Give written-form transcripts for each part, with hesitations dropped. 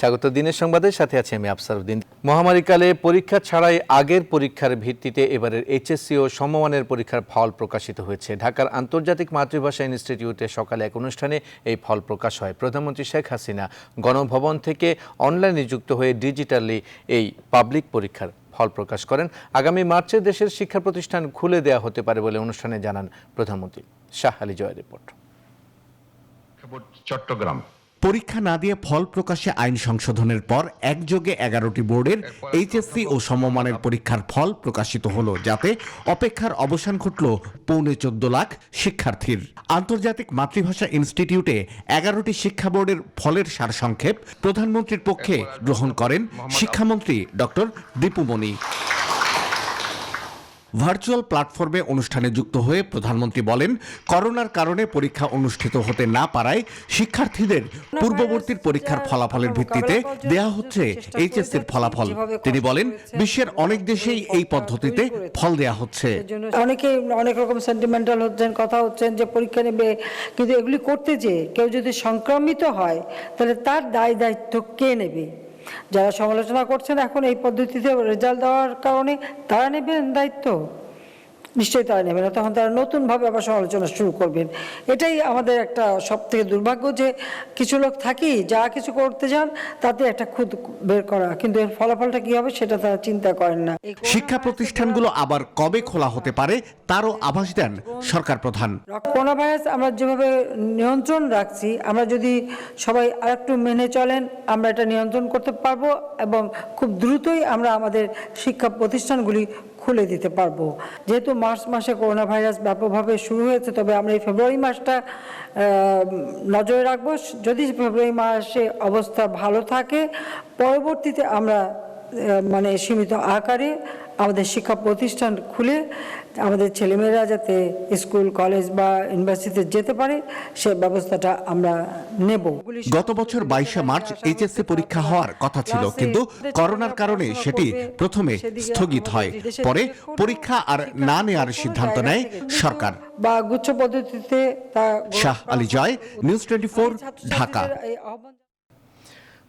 স্বাগত দিনের সংবাদের সাথে আছি আমি আফসারউদ্দিন। মহামারীকালে পরীক্ষা ছাড়াই আগের পরীক্ষার ভিত্তিতে এবারের এইচএসসি ও সমমানের পরীক্ষার ফল প্রকাশিত হয়েছে। ঢাকার আন্তর্জাতিক মাতৃভাষা ইনস্টিটিউটে সকালে এক অনুষ্ঠানে এই ফল প্রকাশ হয়। প্রধানমন্ত্রী শেখ হাসিনা গণভবন থেকে অনলাইনে যুক্ত হয়ে ডিজিটালি এই পাবলিক পরীক্ষার ফল প্রকাশ করেন। আগামী মার্চে দেশের শিক্ষা প্রতিষ্ঠান খুলে দেওয়া হতে পারে বলে অনুষ্ঠানে জানান প্রধানমন্ত্রী। শাহ আলী জয়ের রিপোর্ট। চট্টগ্রাম পরীক্ষা না দিয়ে ফল প্রকাশে আইন সংশোধনের পর একযোগে 11টি বোর্ডের এইচএসসি ও সমমানের পরীক্ষার ফল প্রকাশিত হলো, যাতে অপেক্ষার অবসান ঘটল 14.25 লাখ শিক্ষার্থীর। আন্তর্জাতিক মাতৃভাষা ইনস্টিটিউটে 11টি শিক্ষা বোর্ডের ফলের সারসংক্ষেপ প্রধানমন্ত্রীর পক্ষে গ্রহণ করেন শিক্ষামন্ত্রী ডক্টর দীপু মনি। ভার্চুয়াল প্ল্যাটফর্মে অনুষ্ঠানে যুক্ত হয়ে প্রধানমন্ত্রী বলেন, করোনার কারণে পরীক্ষা অনুষ্ঠিত হতে না পারায় শিক্ষার্থীদের পূর্ববর্তী পরীক্ষার ফলাফলের ভিত্তিতে দেয়া হচ্ছে এইচএসসির ফলাফল। তিনি বলেন, বিশ্বের অনেক দেশেই এই পদ্ধতিতে ফল দেয়া হচ্ছে। অনেকে অনেক রকম সেন্টিমেন্টাল হচ্ছেন, কথা হচ্ছেন যে পরীক্ষা নেবে, কিন্তু এগুলি করতে যে কেউ যদি সংক্রমিত হয় তাহলে তার দায় দায়িত্ব কে নেবে? যারা সমালোচনা করছেন এখন এই পদ্ধতিতে রেজাল্ট দেওয়ার কারণে, তারা নেবেন দায়িত্ব? নিশ্চয়ই তারা নেবেন না, তখন তারা নতুনভাবে আবার সমালোচনা শুরু করবেন। এটাই আমাদের একটা সব থেকে দুর্ভাগ্য যে কিছু লোক থাকি যা কিছু করতে যান তাতে একটা খুদ বের করা, কিন্তু এর ফলাফলটা কি হবে সেটা তারা চিন্তা করেন না। শিক্ষা প্রতিষ্ঠানগুলো আবার কবে খোলা হতে পারে তারও আভাস দেন সরকার প্রধান। করোনা ভাইরাস আমরা যেভাবে নিয়ন্ত্রণ রাখছি, আমরা যদি সবাই আরেকটু মেনে চলেন আমরা এটা নিয়ন্ত্রণ করতে পারবো এবং খুব দ্রুতই আমরা আমাদের শিক্ষা প্রতিষ্ঠানগুলি খুলে দিতে পারবো। যেহেতু মার্চ মাসে করোনা ভাইরাস ব্যাপকভাবে শুরু হয়েছে, তবে আমরা এই ফেব্রুয়ারি মাসটা নজরে রাখবো। যদি ফেব্রুয়ারি মাসে অবস্থা ভালো থাকে, পরবর্তীতে আমরা সীমিত আকারে আমাদের শিক্ষা প্রতিষ্ঠান খুলে আমাদের ছেলেমেয়েরা যাতে স্কুল, কলেজ বা ইউনিভার্সিটিতে যেতে পারে সে ব্যবস্থাটা আমরা নেব। গত বছর 22শে মার্চ এইচএসসি পরীক্ষা হওয়ার কথা ছিল, কিন্তু করোনার কারণে সেটি প্রথমে স্থগিত হয়। পরে পরীক্ষা আর না নেওয়ার সিদ্ধান্ত নেয় সরকার। বা গুচ্ছ পদ্ধতিতে। শাহ আলী জয়, নিউজ 24, ঢাকা।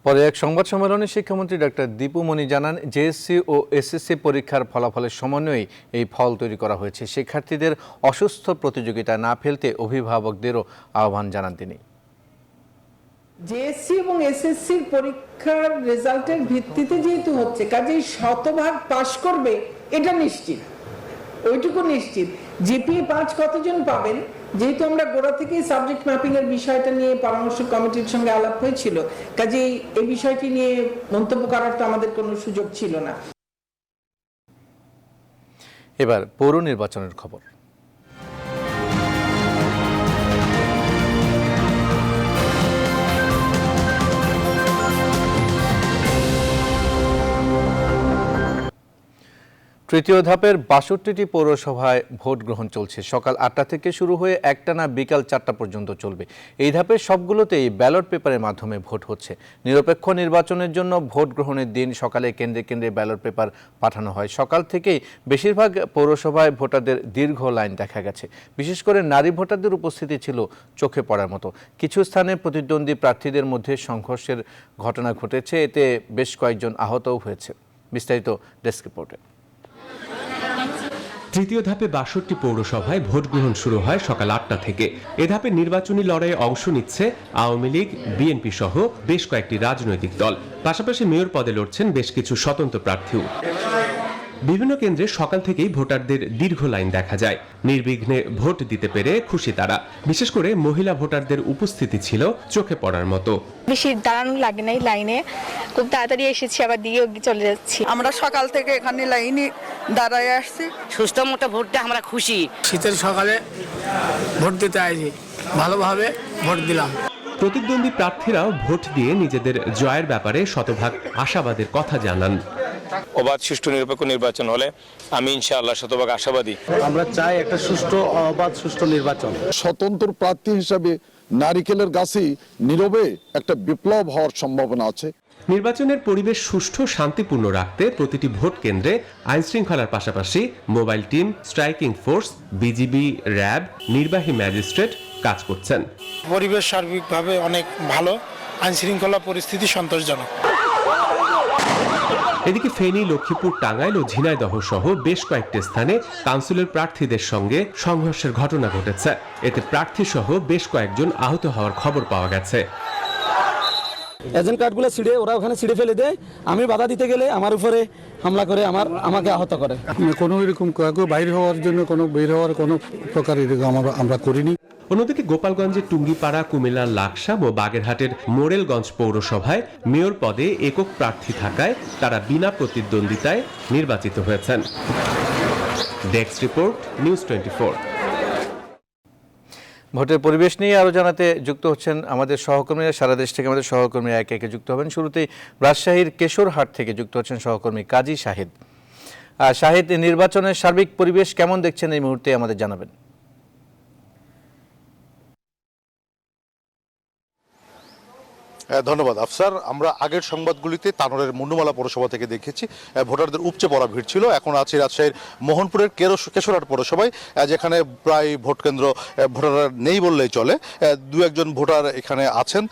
পরে এক সংবাদ সম্মেলনে শিক্ষামন্ত্রী ডক্টর দীপু মনি জানান, জেএসসি ও এসএসসি পরীক্ষার ফলাফলের সমন্বয়ে এই ফল তৈরি করা হয়েছে। শিক্ষার্থীদের অসুস্থ প্রতিযোগিতা না ফেলতে অভিভাবকদেরও আহ্বান জানান তিনি। জেএসসি এবং এসএসসির পরীক্ষার রেজাল্টের ভিত্তিতে যেহেতু হচ্ছে, কাজেই শতভাগ পাশ করবে এটা নিশ্চিত, ওইটুকু নিশ্চিত। জিপিএ 5 কতজন পাবেন, যেহেতু আমরা গোড়া থেকেই সাবজেক্ট ম্যাপিং এর বিষয়টা নিয়ে পরামর্শ কমিটির সঙ্গে আলাপ হয়েছিল, কাজেই এই বিষয়টি নিয়ে মন্তব্য করার তো আমাদের কোনো সুযোগ ছিল না। এবার পৌর নির্বাচনের খবর। তৃতীয় ধাপের 62টি পৌরসভায় ভোট গ্রহণ চলছে। সকাল 8টা থেকে শুরু হয়ে একটানা বিকাল 4টা পর্যন্ত চলবে। এই ধাপের সবগুলোতেই ব্যালট পেপারের মাধ্যমে ভোট হচ্ছে। নিরপেক্ষ নির্বাচনের জন্য ভোট গ্রহণের দিন সকালে কেন্দ্রে কেন্দ্রে ব্যালট পেপার পাঠানো হয়। সকাল থেকেই বেশিরভাগ পৌরসভায় ভোটারদের দীর্ঘ লাইন দেখা গেছে। বিশেষ করে নারী ভোটারদের উপস্থিতি ছিল চোখে পড়ার মতো। কিছু স্থানে প্রতিদ্বন্দ্বী প্রার্থীদের মধ্যে সংঘর্ষের ঘটনা ঘটেছে, এতে বেশ কয়েকজন আহতও হয়েছে। বিস্তারিত ডেস্ক রিপোর্টে। তৃতীয় ধাপে 62টি পৌরসভায় ভোট গ্রহণ শুরু হয় সকাল 8টা থেকে। এ ধাপে নির্বাচনী লড়াইয়ে অংশ নিচ্ছে আওয়ামী লীগ, বিএনপি সহ বেশ কয়েকটি রাজনৈতিক দল। পাশাপাশি মেয়র পদে লড়ছেন বেশ কিছু স্বতন্ত্র প্রার্থীও। বিভিন্ন কেন্দ্রে সকাল থেকেই ভোটারদের দীর্ঘ লাইন দেখা যায়। নির্বিঘ্নে ভোট দিতে পেরে খুশি তারা। বিশেষ করে মহিলা ভোটারদের উপস্থিতি ছিল চোখে পড়ার মতো। বেশি দাঁড়ানো লাগে নাই লাইনে, খুব তাড়াতাড়ি এসেছি, আবার দিয়েও চলে যাচ্ছি। আমরা সকাল থেকে এখানে লাইনে দাঁড়ায় আসছি। সুস্থ মতো ভোটটা আমরা খুশি। শীতের সকালে ভোট দিতে আইছি, ভালোভাবে ভোট দিলাম। প্রতিদ্বন্দ্বী প্রার্থীরাও ভোট দিয়ে নিজেদের জয়ের ব্যাপারে শতভাগ আশাবাদের কথা জানান। অবাধ, সুষ্ঠু, নিরপেক্ষ নির্বাচন হলে আমি ইনশাআল্লাহ শতভাগ আশাবাদী। আমরা চাই একটা সুষ্ঠু, অবাধ, সুষ্ঠু নির্বাচন। স্বতন্ত্র প্রার্থী হিসাবে নারিকেলের গাছেই নীরবে একটা বিপ্লব হওয়ার সম্ভাবনা আছে। নির্বাচনের পরিবেশ সুষ্ঠু, শান্তিপূর্ণ রাখতে প্রতিটি ভোট কেন্দ্রে আইন শৃঙ্খলার পাশাপাশি mobile team, striking force, BGB, RAB, নির্বাহী ম্যাজিস্ট্রেট কাজ করছেন। পরিবেশ সার্বিকভাবে অনেক ভালো, আইন শৃঙ্খলা পরিস্থিতি সন্তোষজনক। এদিকে ফেনী, লক্ষ্মীপুর, টাঙ্গাইল ও ঝিনাইদহ সহ বেশ কয়েকটি স্থানে কাউন্সিলর প্রার্থীদের সঙ্গে সংঘর্ষের ঘটনা ঘটেছে। এতে প্রার্থী সহ বেশ কয়েকজন আহত হওয়ার খবর পাওয়া গেছে। এজেন্ট কার্ডগুলো ছিঁড়ে ওরা ওখানে ছিঁড়ে ফেলে দেয়, আমি বাধা দিতে গেলে আমার উপরে হামলা করে আমাকে আহত করে। কোনো এরকম বাইরে হওয়ার জন্য বের হওয়ার কোনো প্রকার এরকম আমরা করিনি। অন্যদিকে গোপালগঞ্জের টুঙ্গিপাড়া, কুমিল্লার লাকসাম ও বাগেরহাটের মোরেলগঞ্জ পৌরসভায় মেয়র পদে একক প্রার্থী থাকায় তারা বিনা প্রতিদ্বন্দ্বিতায় নির্বাচিত হয়েছেন। Desk report, news 24। ভোটের পরিবেশ নিয়ে আরও জানাতে যুক্ত হচ্ছেন আমাদের সহকর্মীরা। সারা দেশ থেকে আমাদের সহকর্মীরা একে একে যুক্ত হবেন। শুরুতেই রাজশাহীর কেশরহাট থেকে যুক্ত হচ্ছেন সহকর্মী কাজী শাহিদ। শাহিদ, নির্বাচনের সার্বিক পরিবেশ কেমন দেখছেন এই মুহূর্তে আমাদের জানাবেন। ধন্যবাদ আফসার। আমরা আগের সংবাদগুলিতে তানোরের মুন্ডুমালা পৌরসভা থেকে দেখেছি ভোটারদের উপচে পড়া ভিড় ছিল। এখন আছি রাজশাহীর মোহনপুরের কেশরহাট পৌরসভায়, যেখানে প্রায় ভোট কেন্দ্র ভোটার নেই বললেই চলে। দু একজন ভোটার এখানে আছেন,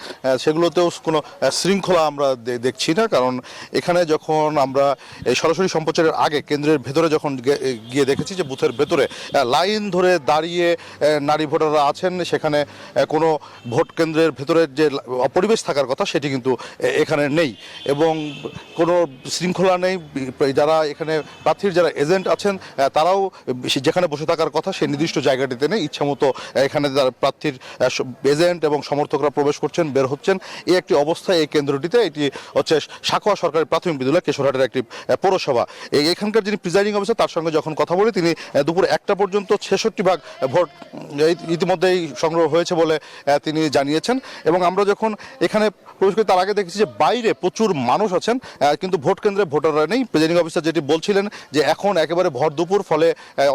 সেগুলোতেও কোনো শৃঙ্খলা আমরা দেখছি না। কারণ এখানে যখন আমরা সরাসরি সম্প্রচারের আগে কেন্দ্রের ভেতরে যখন গিয়ে দেখেছি যে বুথের ভেতরে লাইন ধরে দাঁড়িয়ে নারী ভোটাররা আছেন, সেখানে কোনো ভোট কেন্দ্রের ভেতরে যে পরিবেশ থাকার কথা সেটি কিন্তু এখানে নেই এবং কোনো শৃঙ্খলা নেই। যারা এখানে প্রার্থীর যারা এজেন্ট আছেন তারাও যেখানে বসে থাকার কথা সেই নির্দিষ্ট জায়গাটিতে নেই, ইচ্ছামতো এখানে যারা প্রার্থীর এজেন্ট এবং সমর্থকরা প্রবেশ করছেন, বের হচ্ছেন, এই একটি অবস্থায় এই কেন্দ্রটিতে। এটি হচ্ছে সাঁকোয়া সরকারি প্রাথমিক বিদ্যালয়, কেশরহাটের একটি পৌরসভা। এখানকার যিনি প্রিজাইডিং অফিসার তার সঙ্গে যখন কথা বলি, তিনি দুপুর 1টা পর্যন্ত 66 ভাগ ভোট ইতিমধ্যেই সংগ্রহ হয়েছে বলে তিনি জানিয়েছেন। এবং আমরা যখন এখানে প্রবেশ করি তার আগে দেখেছি যে বাইরে প্রচুর মানুষ আছেন, কিন্তু ভোট কেন্দ্রে ভোটাররা নেই। প্রিজাইডিং অফিসার যেটি বলছিলেন যে এখন একেবারে ভর দুপুর, ফলে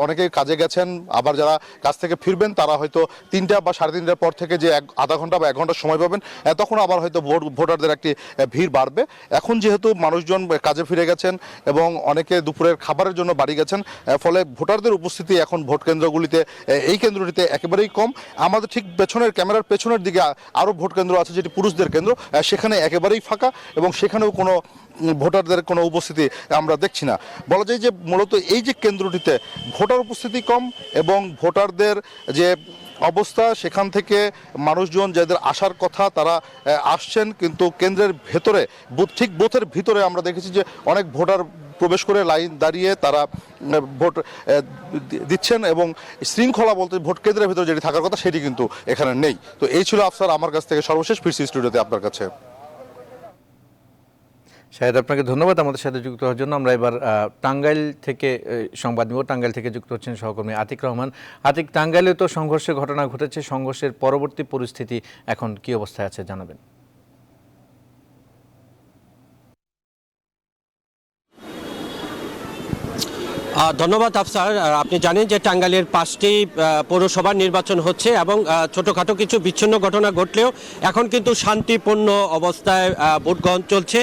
অনেকে কাজে গেছেন, আবার যারা কাজ থেকে ফিরবেন তারা হয়তো 3টা বা 3:30টার পর থেকে যে আধা ঘন্টা বা 1 ঘন্টা সময় পাবেন, তখন আবার হয়তো ভোটারদের একটি ভিড় বাড়বে। এখন যেহেতু মানুষজন কাজে ফিরে গেছেন এবং অনেকে দুপুরের খাবারের জন্য বাড়ি গেছেন, ফলে ভোটারদের উপস্থিতি এখন ভোট কেন্দ্রগুলিতে এই কেন্দ্রটিতে একেবারেই কম। আমাদের ঠিক পেছনের ক্যামেরার পেছনের দিকে আরও ভোট কেন্দ্র আছে যেটি পুরুষদের কেন্দ্র, সেখানে একেবারেই ফাঁকা এবং সেখানেও কোনো ভোটারদের কোনো উপস্থিতি আমরা দেখছি না। বলা যায় যে মূলত এই যে কেন্দ্রটিতে ভোটার উপস্থিতি কম এবং ভোটারদের যে অবস্থা, সেখান থেকে মানুষজন যাদের আসার কথা তারা আসছেন, কিন্তু কেন্দ্রের ভেতরে ঠিক বুথের ভিতরে আমরা দেখেছি যে অনেক ভোটার প্রবেশ করে লাইন দাঁড়িয়ে তারা ভোট দিচ্ছেন এবং শৃঙ্খলা বলতে ভোট কেন্দ্রের ভিতরে যেটি থাকার কথা সেটি কিন্তু এখানে নেই। তো এই ছিল আফসার আমার কাছ থেকে সর্বশেষ। ফিরছি স্টুডিওতে আপনার কাছে। শাহেদ, আপনাকে ধন্যবাদ আমাদের সাথে যুক্ত হওয়ার জন্য। আমরা এবার টাঙ্গাইল থেকে সংবাদ নিব। টাঙ্গাইল থেকে যুক্ত হচ্ছেন সহকর্মী আতিক রহমান। আতিক, টাঙ্গাইলে তো সংঘর্ষের ঘটনা ঘটেছে, সংঘর্ষের পরবর্তী পরিস্থিতি এখন কি অবস্থায় আছে জানাবেন। ধন্যবাদ আফসার। আপনি জানেন যে টাঙ্গাইলের 5টি পৌরসভার নির্বাচন হচ্ছে এবং ছোটোখাটো কিছু বিচ্ছিন্ন ঘটনা ঘটলেও এখন কিন্তু শান্তিপূর্ণ অবস্থায় ভোট গ্রহণ চলছে।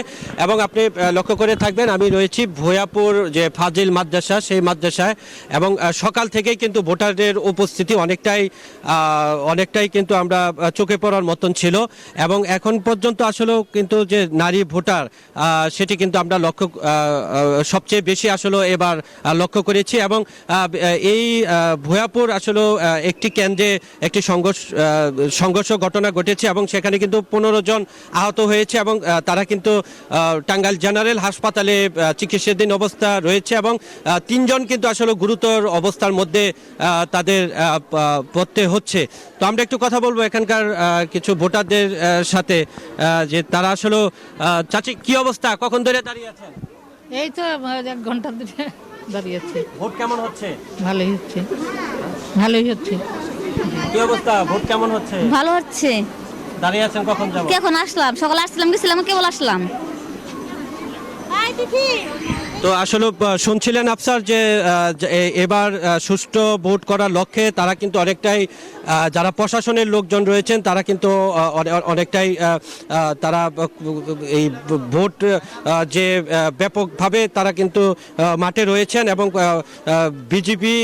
এবং আপনি লক্ষ্য করে থাকবেন, আমি রয়েছি ভৈয়াপুর যে ফাজিল মাদ্রাসা, সেই মাদ্রাসায়, এবং সকাল থেকেই কিন্তু ভোটারদের উপস্থিতি অনেকটাই কিন্তু আমরা চোখে পড়ার মতন ছিল। এবং এখন পর্যন্ত আসলেও কিন্তু যে নারী ভোটার সেটি কিন্তু আমরা সবচেয়ে বেশি আসলে এবার লক্ষ্য করেছি। এবং এই ভৈয়াপুর আসলে একটি কেন্দ্রে একটি সংঘর্ষ ঘটনা ঘটেছে এবং সেখানে কিন্তু 15 জন আহত হয়েছে এবং তারা কিন্তু টাঙ্গাইল জেনারেল হাসপাতালে চিকিৎসাধীন অবস্থা রয়েছে এবং 3 জন কিন্তু আসলে গুরুতর অবস্থার মধ্যে তাদের পড়তে হচ্ছে। তো আমরা একটু কথা বলবো এখানকার কিছু ভোটারদের সাথে, যে তারা আসলে চাচি কি অবস্থা, কখন ধরে দাঁড়িয়ে আছেন? এই তো 1 ঘন্টা ধরে দাঁড়িয়ে আছে। ভোট কেমন হচ্ছে? ভালোই হচ্ছে। কি অবস্থা, ভোট কেমন হচ্ছে? ভালো হচ্ছে। দাঁড়িয়ে আছেন কখন যাবো? কখন আসলাম, সকালে আসলাম, গেছিলাম, কেবল আসলাম। তো আসলে শুনছিলেন আফসার যে এবার সুষ্ঠু ভোট করার লক্ষ্যে তারা কিন্তু অনেকটাই যারা প্রশাসনের লোকজন রয়েছেন তারা কিন্তু অনেকটাই তারা এই ভোট যে ব্যাপকভাবে তারা কিন্তু মাঠে রয়েছেন এবং বিজিবি,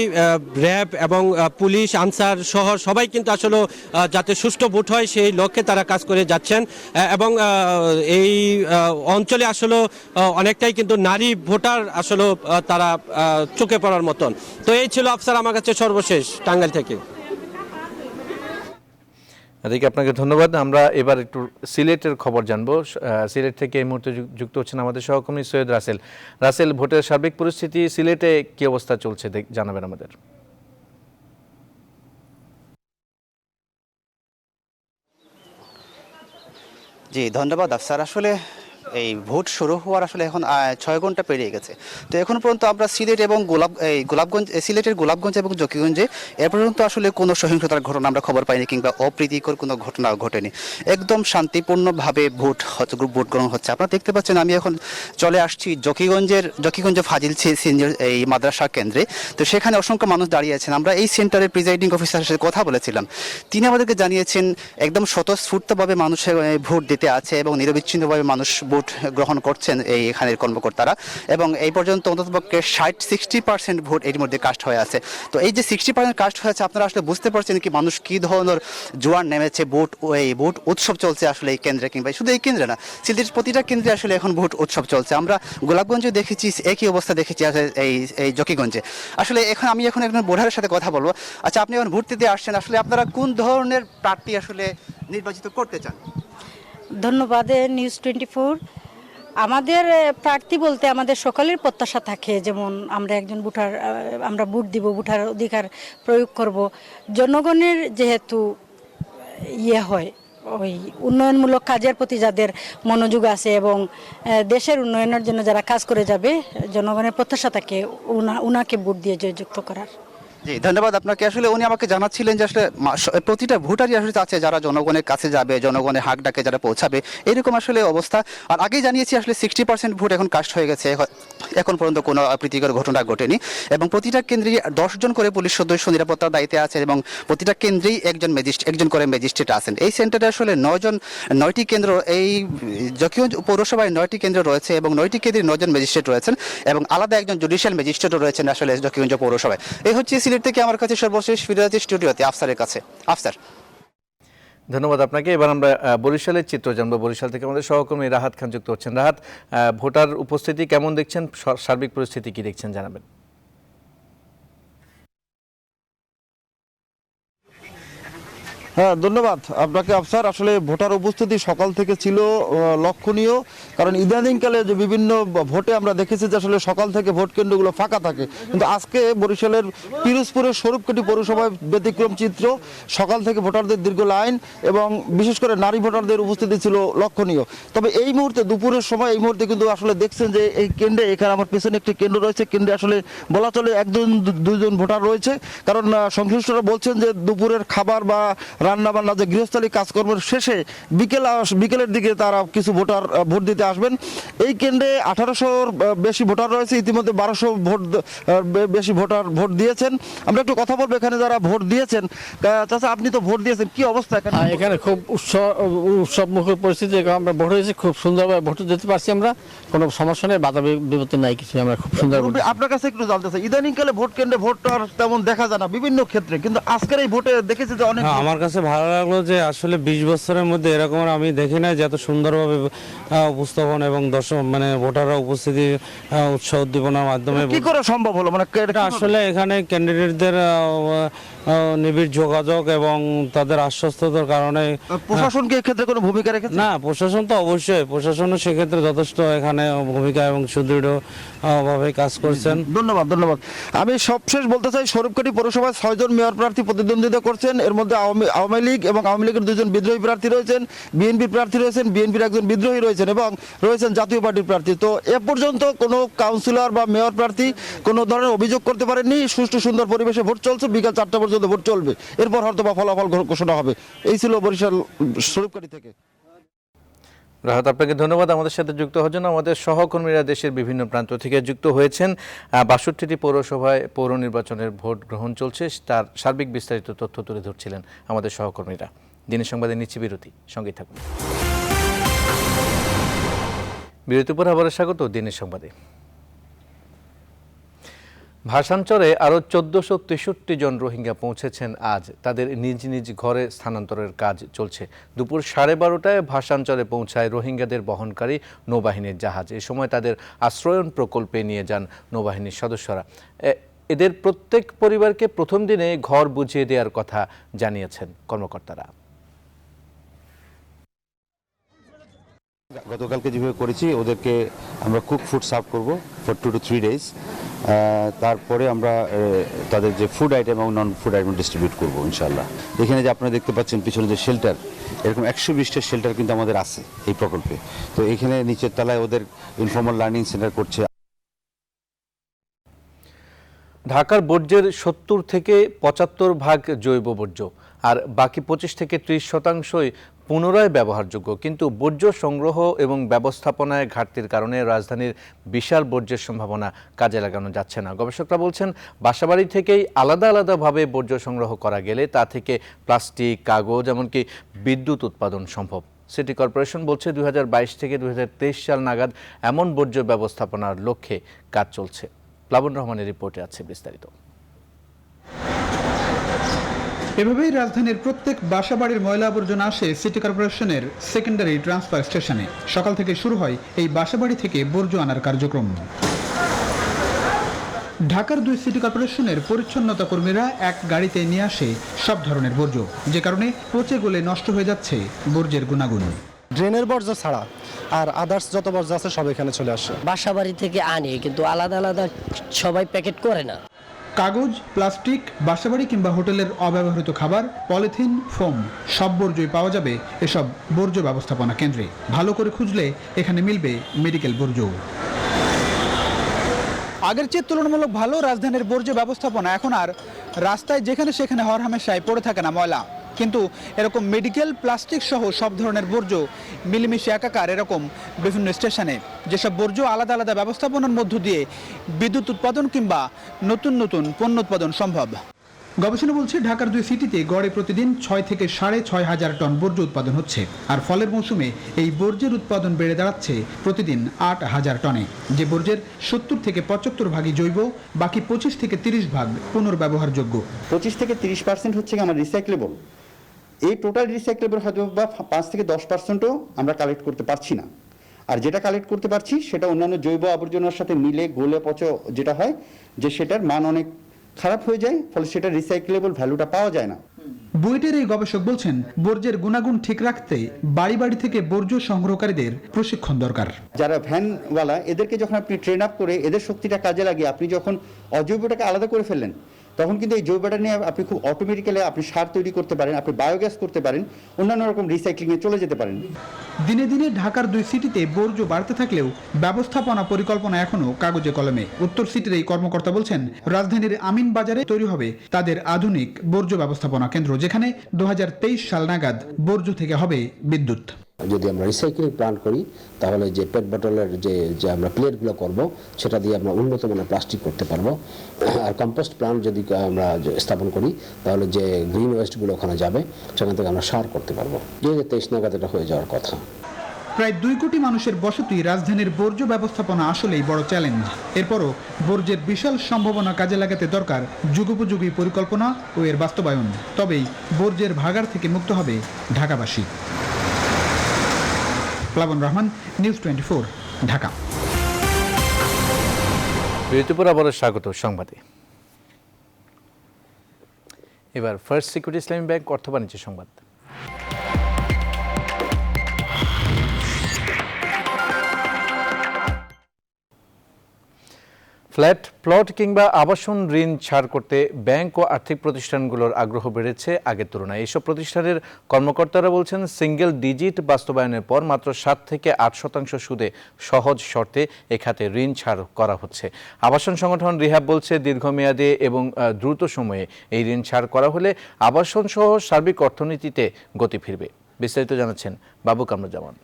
র্যাব এবং পুলিশ, আনসার সহ সবাই কিন্তু আসলে যাতে সুষ্ঠু ভোট হয় সেই লক্ষ্যে তারা কাজ করে যাচ্ছেন এবং এই অঞ্চলে আসলে অনেকটাই কিন্তু নারী ভোটার আসলে তারা চোখে পড়ার মতন। তো এই ছিল আফসার আমার কাছে সর্বশেষ টাঙ্গাইল থেকে। এদিকে আপনাকে ধন্যবাদ। আমরা এবার একটু সিলেটের খবর জানবো। সিলেট থেকে এই মুহূর্তে যুক্ত হচ্ছেন আমাদের সহকর্মী সৈয়দ রাসেল। রাসেল, ভোটের সার্বিক পরিস্থিতি সিলেটে কি অবস্থা চলছে জানাবেন আমাদের। জি ধন্যবাদ আফসার। আসলে এই ভোট শুরু হওয়ার আসলে এখন 6 ঘন্টা পেরিয়ে গেছে। তো এখন পর্যন্ত আমরা সিলেট এবং গোলাপগঞ্জ, সিলেটের গোলাপগঞ্জ এবং জকিগঞ্জে এ পর্যন্ত আসলে কোনো সহিংসতার ঘটনা আমরা খবর পাইনি কিংবা অপ্রীতিকর কোনো ঘটনা ঘটেনি। একদম শান্তিপূর্ণভাবে ভোট গ্রহণ হচ্ছে। আপনারা দেখতে পাচ্ছেন আমি এখন চলে আসছি জকিগঞ্জ ফাজিল সিনিয়র এই মাদ্রাসা কেন্দ্রে। তো সেখানে অসংখ্য মানুষ দাঁড়িয়ে আছেন। আমরা এই সেন্টারের প্রিজাইডিং অফিসারের সাথে কথা বলেছিলাম। তিনি আমাদেরকে জানিয়েছেন একদম স্বতঃস্ফূর্তভাবে মানুষের ভোট দিতে আছে এবং নিরবিচ্ছিন্নভাবে মানুষ ভোট গ্রহণ করছেন এই এখানের কর্মকর্তারা এবং এই পর্যন্ত অন্ততপক্ষে 60% ভোট এর মধ্যে কাস্ট হয়ে আছে। তো এই যে 60% কাস্ট হয়েছে আপনারা আসলে বুঝতে পারছেন কি মানুষ কি ধরনের জোয়ার নেমেছে। ভোট উৎসব চলছে আসলে এই কেন্দ্রে, কিংবা শুধু এই কেন্দ্রে না, সিলেটের প্রতিটা কেন্দ্রে আসলে এখন ভোট উৎসব চলছে। আমরা গোলাপগঞ্জে দেখেছি একই অবস্থা দেখেছি এই জকিগঞ্জে। আসলে আমি এখন একজন বোর্ডারের সাথে কথা বলবো। আচ্ছা, আপনি এখন ভোট দিতে আসছেন, আসলে আপনারা কোন ধরনের প্রার্থী আসলে নির্বাচিত করতে চান? ধন্যবাদ নিউজ 24। আমাদের প্রার্থী বলতে আমাদের সকলের প্রত্যাশা থাকে, যেমন আমরা একজন ভোটার, আমরা ভোট দিব, ভোটার অধিকার প্রয়োগ করব। জনগণের যেহেতু হয় ওই উন্নয়নমূলক কাজের প্রতি যাদের মনোযোগ আছে এবং দেশের উন্নয়নের জন্য যারা কাজ করে যাবে, জনগণের প্রত্যাশা থাকে উনাকে ভোট দিয়ে জয়যুক্ত করার। জি ধন্যবাদ আপনাকে। আসলে উনি আমাকে জানাচ্ছিলেন যে আসলে প্রতিটা ভোটারই আসলে চাচ্ছে যারা জনগণের কাছে যাবে, জনগণের হাক ডাকে যারা পৌঁছাবে, এরকম আসলে অবস্থা। আর আগেই জানিয়েছি আসলে 60% ভোট এখন কাস্ট হয়ে গেছে। এখন পর্যন্ত কোনো অপ্রীতিকর ঘটনা ঘটেনি এবং প্রতিটা কেন্দ্রেই 10 জন করে পুলিশ সদস্য নিরাপত্তার দায়িত্বে আছে এবং প্রতিটা কেন্দ্রেই একজন করে ম্যাজিস্ট্রেট আছেন। এই সেন্টারে আসলে 9টি কেন্দ্র, এই জকিগঞ্জ পৌরসভায় 9টি কেন্দ্র রয়েছে এবং 9টি কেন্দ্রে 9 জন ম্যাজিস্ট্রেট রয়েছেন এবং আলাদা একজন জুডিশিয়াল ম্যাজিস্ট্রেটও রয়েছেন আসলে জকিগঞ্জ পৌরসভায়। এই হচ্ছে সিলেট থেকে আমার কাছে সর্বশেষ ফিরে যাচ্ছি স্টুডিওতে আফসারের কাছে। আফসার, ধন্যবাদ আপনাকে। এবার আমরা বরিশালের চিত্র জানবো। বরিশাল থেকে আমাদের সহকর্মী রাহাত খান যুক্ত হচ্ছেন। রাহাত, ভোটার উপস্থিতি কেমন দেখছেন, সার্বিক পরিস্থিতি কি দেখছেন জানাবেন। হ্যাঁ ধন্যবাদ আপনাকে আফসার। আসলে ভোটার উপস্থিতি সকাল থেকে ছিল লক্ষণীয়, কারণ ইদানিংকালে যে বিভিন্ন ভোটে আমরা দেখেছি যে আসলে সকাল থেকে ভোট কেন্দ্রগুলো ফাঁকা থাকে, কিন্তু আজকে বরিশালের পিরোজপুরের স্বরূপকাঠি পৌরসভায় ব্যতিক্রম চিত্র। সকাল থেকে ভোটারদের দীর্ঘ লাইন এবং বিশেষ করে নারী ভোটারদের উপস্থিতি ছিল লক্ষণীয়। তবে এই মুহূর্তে দুপুরের সময় এই মুহূর্তে কিন্তু আসলে দেখছেন যে এই কেন্দ্রে, এখানে আমার পেছনে একটি কেন্দ্র রয়েছে, কেন্দ্রে আসলে বলা চলে 1-2 ভোটার রয়েছে, কারণ সংশ্লিষ্টরা বলছেন যে দুপুরের খাবার বা রান্নাবান্না যে গৃহস্থালী কাজকর্মের শেষে বিকেলের দিকে তারা কিছু ভোটার ভোট দিতে আসবেন। এই কেন্দ্রে 1800-র বেশি ভোটার রয়েছে, ইতিমধ্যে 1200 বেশি ভোটার ভোট দিয়েছেন। আমরা একটু কথা বলবো এখানে যারা ভোট দিয়েছেন। চাচা, আপনি তো ভোট দিয়েছেন, কি অবস্থা এখানে? এখানে খুব উৎসবমুখর পরিস্থিতি। আমরা ভোট হয়েছে, খুব সুন্দরভাবে ভোট দিতে পারছি, আমরা কোনো সমস্যা নেই, বাধা বিপত্তি নাই কিছু, আমরা খুব সুন্দর। আপনার কাছে একটু জানতে চাই, ইদানিংকালে ভোট কেন্দ্রে ভোট আর তেমন দেখা যায় না বিভিন্ন ক্ষেত্রে, কিন্তু আজকের এই ভোটে দেখেছি যে অনেক। আমার কাছে ভালো লাগলো যে আসলে 20 বছরের মধ্যে এরকম আমি দেখি না যে এত সুন্দরভাবে উপস্থাপন এবং ভোটাররা উপস্থিতি উৎসাহ উদ্দীপনার মাধ্যমে। কি করে সম্ভব হলো? আসলে এখানে ক্যান্ডিডেটদের নিবিড় যোগাযোগ এবং তাদের আশ্বস্ততার কারণে। প্রশাসন কি এক্ষেত্রে কোনো ভূমিকা রেখেছে? না, প্রশাসন তো অবশ্যই, প্রশাসনও সেক্ষেত্রে যথেষ্ট এখানে ভূমিকা এবং সুদৃঢ় ভাবে কাজ করছেন। ধন্যবাদ। আমি সবশেষ বলতে চাই, স্বরূপকাঠি পৌরসভায় 6 জন মেয়র প্রার্থী প্রতিদ্বন্দ্বিতা করছেন। এর মধ্যে আওয়ামী লীগ এবং আওয়ামী লীগের 2 জন বিদ্রোহী প্রার্থী রয়েছেন, বিএনপির প্রার্থী রয়েছেন, বিএনপির একজন বিদ্রোহী রয়েছেন এবং রয়েছেন জাতীয় পার্টির প্রার্থী। তো এ পর্যন্ত কোনো কাউন্সিলর বা মেয়র প্রার্থী কোনো ধরনের অভিযোগ করতে পারেননি। সুষ্ঠু সুন্দর পরিবেশে ভোট চলছে, বিকাল 4টা পর্যন্ত ভোট চলবে, এরপর হয়তো বা ফলাফল ঘোষণা হবে। এই ছিল বরিশাল স্বরূপকাঠি থেকে। রাহাত, আপনাকে ধন্যবাদ আমাদের সাথে যুক্ত হওয়ার জন্য। আমাদের সহকর্মীরা দেশের বিভিন্ন প্রান্ত থেকে যুক্ত হয়েছেন। ৬২টি পৌরসভায় পৌর নির্বাচনের ভোট গ্রহণ চলছে, তার সার্বিক বিস্তারিত তথ্য তুলে ধরছিলেন আমাদের সহকর্মীরা। দিনের সংবাদে নিচ্ছি বিরতি, সঙ্গেই থাকুন। বিরতির পর আবার স্বাগত দিনের সংবাদে। ভাসানচরে আরও ১৪৬৩ জন রোহিঙ্গা পৌঁছেছেন আজ। তাদের নিজ নিজ ঘরে স্থানান্তরের কাজ চলছে। দুপুর 12:30টায় ভাসানচরে পৌঁছায় রোহিঙ্গাদের বহনকারী নৌবাহিনীর জাহাজ। এ সময় তাদের আশ্রয়ন প্রকল্পে নিয়ে যান নৌবাহিনীর সদস্যরা। এদের প্রত্যেক পরিবারকে প্রথম দিনে ঘর বুঝিয়ে দেওয়ার কথা জানিয়েছেন কর্মকর্তারা। গতকালকে যেভাবে করেছি, ওদেরকে আমরা কুক ফুড সার্ভ করবো ফর 2 to 3 days। তারপরে আমরা তাদের যে ফুড আইটেম এবং নন ফুড আইটেম ডিস্ট্রিবিউট করবো ইনশাল্লাহ। এখানে যে আপনারা দেখতে পাচ্ছেন পিছনে যে শেল্টার, এরকম 120টা শেল্টার কিন্তু আমাদের আছে এই প্রকল্পে। তো এখানে নিচের তলায় ওদের ইনফর্মাল লার্নিং সেন্টার করছে। ঢাকার বর্জ্যের 70 থেকে 75% জৈব বর্জ্য, আর বাকি 25 থেকে 30% পুনরায় ব্যবহারযোগ্য। কিন্তু বর্জ্য সংগ্রহ এবং ব্যবস্থাপনায় ঘাটতির কারণে রাজধানীর বিশাল বর্জ্যের সম্ভাবনা কাজে লাগানো যাচ্ছে না। গবেষকরা বলছেন, বাসাবাড়ি থেকেই আলাদা আলাদাভাবে বর্জ্য সংগ্রহ করা গেলে তা থেকে প্লাস্টিক, কাগজ, এমনকি বিদ্যুৎ উৎপাদন সম্ভব। সিটি কর্পোরেশন বলছে 2022 থেকে 2023 সাল নাগাদ এমন বর্জ্য ব্যবস্থাপনার লক্ষ্যে কাজ চলছে। প্লাবন রহমানের রিপোর্টে আছে বিস্তারিত। এভাবেই রাজধানীর প্রত্যেক বাসাবাড়ির ময়লা আবর্জনা আসে সিটি কর্পোরেশনের সেকেন্ডারি ট্রান্সফার স্টেশনে। সকাল থেকে শুরু হয় এই বাসাবাড়ি থেকে বর্জ্য আনার কার্যক্রম। ঢাকার 2 সিটি কর্পোরেশনের পরিচ্ছন্নতা কর্মীরা এক গাড়িতে নিয়ে আসে সব ধরনের বর্জ্য, যে কারণে পচে গলে নষ্ট হয়ে যাচ্ছে বর্জ্যের গুণাগুণ। ড্রেনের বর্জ্য ছাড়া আর আদার্স যত বর্জ্য আছে সব এখানে চলে আসে। বাসাবাড়ি থেকে আনে, কিন্তু আলাদা আলাদা সবাই প্যাকেট করে না। কাগজ, প্লাস্টিক, বাসাবাড়ি কিংবা হোটেলের অব্যবহৃত খাবার, পলিথিন, ফোম সব বর্জ্যই পাওয়া যাবে এসব বর্জ্য ব্যবস্থাপনা কেন্দ্রে। ভালো করে খুঁজলে এখানে মিলবে মেডিকেল বর্জ্য। আগের চেয়ে তুলনামূলক ভালো রাজধানীর বর্জ্য ব্যবস্থাপনা। এখন আর রাস্তায় যেখানে সেখানে হরহামেশায় পড়ে থাকে না ময়লা, কিন্তু এরকম মেডিকেল, প্লাস্টিক সহ সব ধরনের বর্জ্য মিলেমিশে একাকার এরকম বিভিন্ন স্টেশনে, যেসব বর্জ্য আলাদা আলাদা ব্যবস্থাপনার মধ্য দিয়ে বিদ্যুৎ উৎপাদন কিংবা নতুন নতুন পণ্য উৎপাদন সম্ভব। গবেষণা বলছে, ঢাকার 2 সিটিতে গড়ে প্রতিদিন 6 থেকে 6.5 হাজার টন বর্জ্য উৎপাদন হচ্ছে। আর ফলের মৌসুমে এই বর্জ্যের উৎপাদন বেড়ে দাঁড়াচ্ছে প্রতিদিন 8,000 টনে। যে বর্জ্যের 70 থেকে 75% জৈব, বাকি 25 থেকে 30% পুনর্ব্যবহারযোগ্য। 25 থেকে 30% হচ্ছে আমার রিসাইক্লেবল। এই টোটাল রিসাইক্লেবল হয়তো বা 5 থেকে 10%ও আমরা কালেক্ট করতে পারছি না। আর যেটা কালেক্ট করতে পারছি সেটা অন্যান্য জৈব আবর্জনার সাথে মিলে গলে পচে যেটা হয় যে সেটার মান অনেক খারাপ হয়ে যায়, ফলে সেটা রিসাইক্লেবল ভ্যালুটা পাওয়া যায় না। বুয়েটের এই গবেষক বলছেন, বর্জ্যের গুণাগুণ ঠিক রাখতে বাড়ি বাড়ি থেকে বর্জ্য সংগ্রহকারীদের প্রশিক্ষণ দরকার। যারা ভ্যানওয়ালা, এদেরকে যখন আপনি ট্রেন আপ করে এদের শক্তিটা কাজে লাগিয়ে আপনি যখন অজৈবটাকে আলাদা করে ফেললেন, তখন কিন্তু এই জৈবটা নিয়ে আপনি খুব অটোমেটিক্যালি আপনি সার তৈরি করতে পারেন, আপনি বায়োগ্যাস করতে পারেন, অন্যান্য রকম রিসাইক্লিংয়ে চলে যেতে পারেন। দিনে দিনে ঢাকার 2 সিটিতে বর্জ্য বাড়তে থাকলেও ব্যবস্থাপনা পরিকল্পনা এখনও কাগজে কলমে। উত্তর সিটির এই কর্মকর্তা বলছেন, রাজধানীর আমিন বাজারে তৈরি হবে তাদের আধুনিক বর্জ্য ব্যবস্থাপনা কেন্দ্র, যেখানে 2023 সাল নাগাদ বর্জ্য থেকে হবে বিদ্যুৎ। যদি আমরা রিসাইক্লিং প্ল্যান করি, তাহলে যে পেট বোতলের যে আমরা প্লেটগুলো করব, সেটা দিয়ে আমরা উন্নত মানের প্লাস্টিক করতে পারবো। আর কম্পোস্ট প্ল্যান্ট যদি আমরা স্থাপন করি, তাহলে যে গ্রিন ওয়েস্টগুলো ওখানে যাবে, সেখান থেকে আমরা সার করতে পারবো। 2023 নাগাদ এটা হয়ে যাওয়ার কথা। প্রায় 2 কোটি মানুষের বসতি রাজধানীর বর্জ্য ব্যবস্থাপনা আসলেই বড় চ্যালেঞ্জ। এরপরও বর্জ্যের বিশাল সম্ভাবনা কাজে লাগাতে দরকার যুগোপযোগী পরিকল্পনা ও এর বাস্তবায়ন। তবেই বর্জ্যের ভাগাড় থেকে মুক্ত হবে ঢাকাবাসী। প্লাবন রহমান, নিউজ 24, ঢাকা। বিরতিপুর আবার স্বাগত সংবাদে। এবার ফার্স্ট সিকিউরিটি ইসলামী ব্যাংক অর্থ বাণিজ্য সংবাদ। ফ্ল্যাট, প্লট কিংবা আবাসন ঋণ ছাড় করতে ব্যাংক ও আর্থিক প্রতিষ্ঠানগুলোর আগ্রহ বেড়েছে আগের তুলনায়। এইসব প্রতিষ্ঠানের কর্মকর্তারা বলছেন, সিঙ্গেল ডিজিট বাস্তবায়নের পর মাত্র 7 থেকে 8% সুদে সহজ শর্তে এ খাতে ঋণ ছাড় করা হচ্ছে। আবাসন সংগঠন রিহ্যাব বলছে, দীর্ঘমেয়াদে এবং দ্রুত সময়ে এই ঋণ ছাড় করা হলে আবাসন সহ সার্বিক অর্থনীতিতে গতি ফিরবে। বিস্তারিত জানাচ্ছেন বাবু কামরুজ্জামান।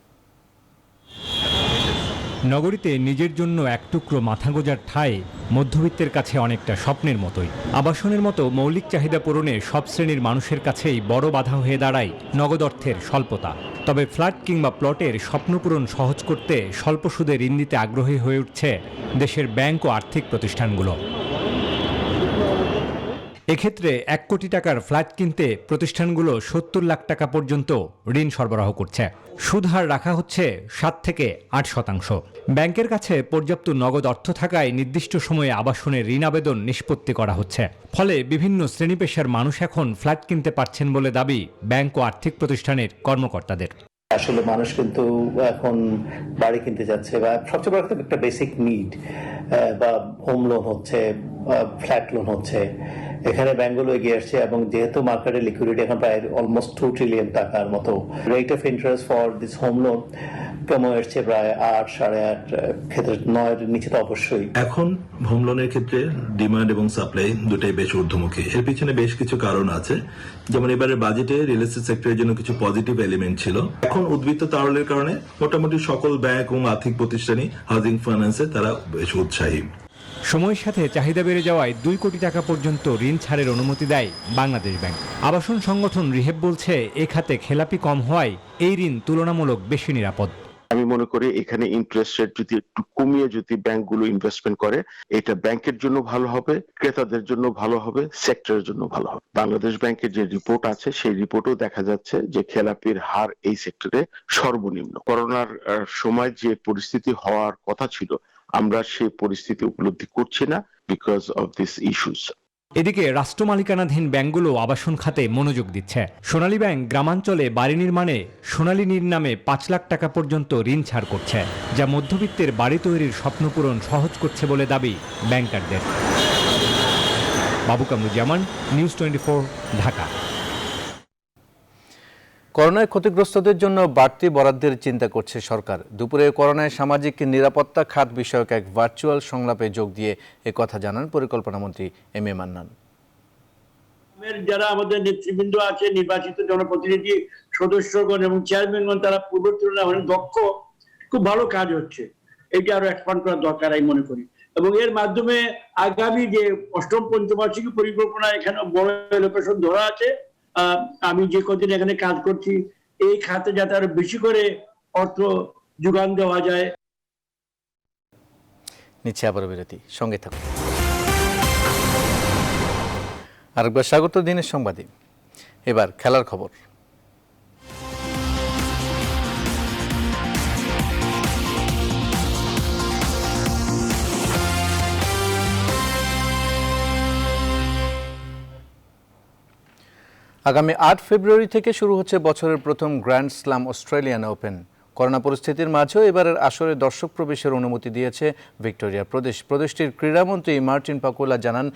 নগরীতে নিজের জন্য এক টুকরো মাথা গোঁজার ঠাঁই মধ্যবিত্তের কাছে অনেকটা স্বপ্নের মতোই। আবাসনের মতো মৌলিক চাহিদা পূরণে সব শ্রেণীর মানুষের কাছেই বড় বাধা হয়ে দাঁড়ায় নগদ অর্থের স্বল্পতা। তবে ফ্ল্যাট কিংবা প্লটের স্বপ্নপূরণ সহজ করতে স্বল্প সুদে ঋণ দিতে আগ্রহী হয়ে উঠছে দেশের ব্যাংক ও আর্থিক প্রতিষ্ঠানগুলো। এক্ষেত্রে 1 কোটি টাকার ফ্ল্যাট কিনতে প্রতিষ্ঠানগুলো 70 লাখ টাকা পর্যন্ত ঋণ সরবরাহ করছে। সুদ হার রাখা হচ্ছে 7 থেকে 8%। ব্যাংকের কাছে পর্যাপ্ত নগদ অর্থ থাকায় নির্দিষ্ট সময়ে আবাসনের ঋণ আবেদন নিষ্পত্তি করা হচ্ছে। ফলে বিভিন্ন শ্রেণী পেশার মানুষ এখন ফ্ল্যাট কিনতে পারছেন বলে দাবি ব্যাংক ও আর্থিক প্রতিষ্ঠানের কর্মকর্তাদের। আসলে মানুষ কিন্তু এখন বাড়ি কিনতে যাচ্ছে, বা সবচেয়ে বড় একটা বেসিক নিড, বা হোম লোন হচ্ছে, ফ্ল্যাট লোন হচ্ছে, এখানে ব্যাংকগুলো এগিয়ে আসছে। এবং যেহেতু মার্কেটের লিকুইডিটি এখন প্রায় অলমোস্ট 2 ট্রিলিয়ন টাকার মতো, rate of interest for this home loan কমে এসছে প্রায় 8, 8.5, ক্ষেত্রে 9-এর নিচে তো অবশ্যই। এখন হোম লোনের ক্ষেত্রে ডিমান্ড এবং সাপ্লাই দুটাই বেশ ঊর্ধ্বমুখী। এর পিছনে বেশ কিছু কারণ আছে, যেমন এবারের বাজেটে রিয়েল এস্টেট সেক্টরের জন্য কিছু পজিটিভ এলিমেন্ট ছিল। এখন উদ্বৃত্ত তরলের কারণে মোটামুটি সকল ব্যাংক এবং আর্থিক প্রতিষ্ঠানই হাউজিং ফাইন্যান্সে তারা বেশ উৎসাহী। সময়ের সাথে চাহিদা বেড়ে যাওয়ায় 2 কোটি টাকা পর্যন্ত ঋণ ছাড়ের অনুমতি দেয় বাংলাদেশ ব্যাংক। আবাসন সংগঠন রিহেব বলছে, এ খাতে খেলাপি কম হওয়ায় এই ঋণ তুলনামূলক বেশি নিরাপদ। আমি মনে করি এখানে ইন্টারেস্ট রেট যদি একটু কমিয়ে যদি ব্যাংকগুলো ইনভেস্টমেন্ট করে, এটা ব্যাংকের জন্য ভালো হবে, ক্রেতাদের জন্য ভালো হবে, সেক্টরের জন্য ভালো হবে। বাংলাদেশ ব্যাংকের যে রিপোর্ট আছে সেই রিপোর্টেও দেখা যাচ্ছে যে খেলাপির হার এই সেক্টরে সর্বনিম্ন। করোনার সময় যে পরিস্থিতি হওয়ার কথা ছিল, আমরা সেই পরিস্থিতি উপলব্ধি করছি না বিকজ অফ দিস ইস্যুস। এদিকে রাষ্ট্র মালিকানাধীন ব্যাংকগুলো আবাসন খাতে মনোযোগ দিচ্ছে। সোনালী ব্যাংক গ্রামাঞ্চলে বাড়ি নির্মাণে সোনালী নীর নামে 5 লাখ টাকা পর্যন্ত ঋণ ছাড় করছে, যা মধ্যবিত্তের বাড়ি তৈরির স্বপ্নপূরণ সহজ করছে বলে দাবি ব্যাংকারদের। বাবু কামরুজ্জামান, নিউজ 24, ঢাকা। করোনায় ক্ষতিগ্রস্তদের জন্য বাড়তি বরাদ্দের চিন্তা করছে সরকার। দুপুরে করোনায় সামাজিক নিরাপত্তা খাত বিষয়ক এক ভার্চুয়াল সংলাপে যোগ দিয়ে একথা জানান পরিকল্পনামন্ত্রী এম এ মান্নান। যারা আমাদের নেতৃবৃন্দ আছে, নির্বাচিত জনপ্রতিনিধি সদস্যগণ এবং চেয়ারম্যানগণ, তারা পূর্বের তুলনায় অনেক দক্ষ, খুব ভালো কাজ হচ্ছে। এটা আরো এক্সপান্ড করার দরকার আমি মনে করি। এবং এর মাধ্যমে আগামী যে 8ম পঞ্চবার্ষিকী পরিকল্পনা, এখানে বড় লোকেশন ধরা আছে। আমি যে কদিন এখানে কাজ করছি, এই খাতে যাতে আরো বেশি করে অর্থ যোগান দেওয়া যায়। নিচ্ছে আবার বিরতি, সঙ্গে থাকুন। আরেকবার স্বাগত দিনের সংবাদে। এবার খেলার খবর। আগামী 8 ফেব্রুয়ারি থেকে শুরু হচ্ছে বছরের প্রথম grand slam Australian open. Corona পরিস্থিতির মাঝেও এবারের আসরে দর্শক প্রবেশের অনুমতি দিয়েছে ভিক্টোরিয়া প্রদেশ। প্রদেশটির ক্রীড়ামন্ত্রী মার্টিন পাকুলা জানান,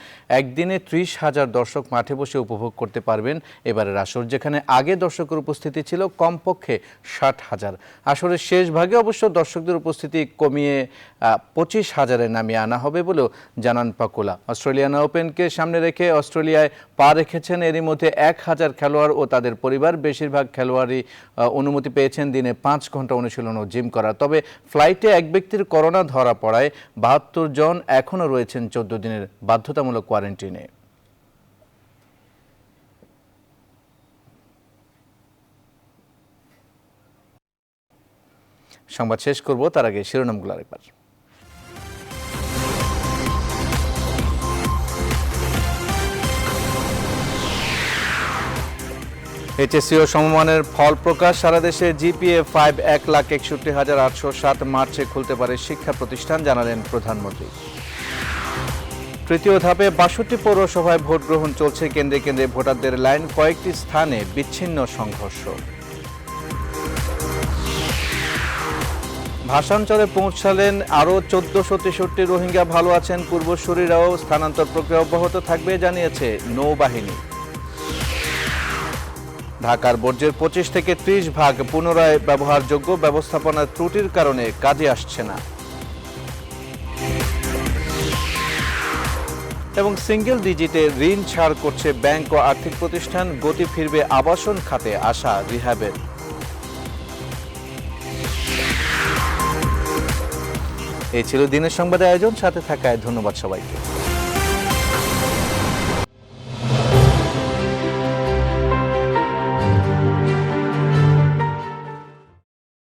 একদিনে 30,000 দর্শক মাঠে বসে উপভোগ করতে পারবেন এবারের আসর, যেখানে আগে দর্শকের উপস্থিতি ছিল কমপক্ষে 60,000। আসরের শেষ ভাগে অবশ্য দর্শকদের উপস্থিতি কমিয়ে 25,000-এ নামিয়ে আনা হবে বলেও জানান পাকুলা। অস্ট্রেলিয়ান ওপেনকে সামনে রেখে অস্ট্রেলিয়ায় পা রেখেছেন এরই মধ্যে 1,000 খেলোয়াড় ও তাদের পরিবার। বেশিরভাগ খেলোয়াড়ই অনুমতি পেয়েছেন দিনে 5 ঘন্টা অনুশীলন ও জিম করা। তবে ফ্লাইটে এক ব্যক্তির করোনা ধরা পড়ায় 72 জন এখনও রয়েছেন 14 দিনের বাধ্যতামূলক কোয়ারেন্টিনে। সংবাদ শেষ করব, তার আগে শিরোনামগুলো আরেকবার। এইচএসসি ও সমমানের ফল প্রকাশ। সারা দেশে জিপিএ 5 1,61,807 মার্চে খুলতে পারে শিক্ষা প্রতিষ্ঠান, জানালেন প্রধানমন্ত্রী। তৃতীয় ধাপে 62 পৌরসভায় ভোট গ্রহণ চলছে। কেন্দ্রে কেন্দ্রে ভোটারদের লাইন, কয়েকটি স্থানে বিচ্ছিন্ন সংঘর্ষ। ভাষাঞ্চলে পৌঁছালেন আরও 1463 রোহিঙ্গা। ভালো আছেন পূর্বসূরিরাও। স্থানান্তর প্রক্রিয়া অব্যাহত থাকবে জানিয়েছে নৌবাহিনী। ঢাকার বর্জ্যের 25 থেকে 30 ভাগ পুনরায় ব্যবহারযোগ্য। ব্যবস্থাপনার ত্রুটির কারণে কাজে আসছে না। এবং সিঙ্গেল ডিজিটে ঋণ ছাড় করছে ব্যাংক ও আর্থিক প্রতিষ্ঠান। গতি ফিরবে আবাসন খাতে, আশা রিহ্যাবের। এই ছিল দিনের সংবাদ আয়োজন, সাথে থাকায় ধন্যবাদ সবাইকে।